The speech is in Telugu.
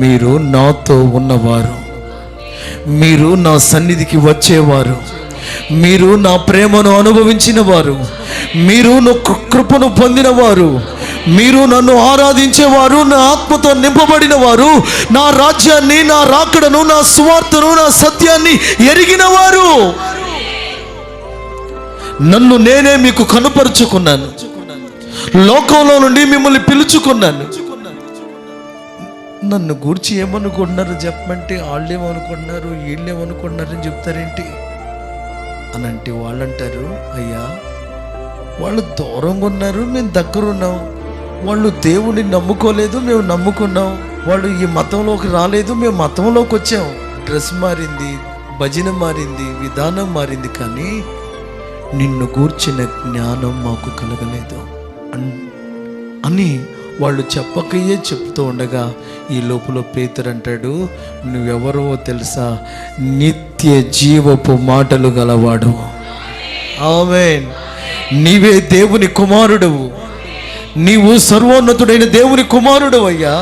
మీరు నాతో ఉన్నవారు, మీరు నా సన్నిధికి వచ్చేవారు, మీరు నా ప్రేమను అనుభవించిన వారు, మీరు కృపను పొందినవారు, మీరు నన్ను ఆరాధించేవారు, నా ఆత్మతో నింపబడిన వారు, నా రాజ్యాన్ని, నా రాకడను, నా సువార్తను, నా సత్యాన్ని ఎరిగిన వారు. నన్ను నేనే మీకు కనుపరుచుకున్నాను, లోకంలో నుండి మిమ్మల్ని పిలుచుకున్నాను. నన్ను గూర్చి ఏమనుకుంటున్నారు చెప్పమంటే, వాళ్ళేమనుకుంటున్నారు, వీళ్ళేమనుకుంటున్నారని చెప్తారేంటి అని అంటే, వాళ్ళంటారు, అయ్యా వాళ్ళు దూరంగా ఉన్నారు, మేము దగ్గర ఉన్నాం. వాళ్ళు దేవుడిని నమ్ముకోలేదు, మేము నమ్ముకున్నాం. వాళ్ళు ఈ మతంలోకి రాలేదు, మేము మతంలోకి వచ్చాం. డ్రెస్ మారింది, భజన మారింది, విధానం మారింది, కానీ నిన్ను గూర్చిన జ్ఞానం మాకు కలగలేదు అని వాళ్ళు చెప్పకయే చెప్తూ ఉండగా, ఈ లోపల పేతురు అంటాడు, నువ్వెవరో తెలుసా? నిత్య జీవపు మాటలు గలవాడు. ఆమేన్. నీవే దేవుని కుమారుడవు, నీవు సర్వోన్నతుడైన దేవుని కుమారుడు అయ్యా.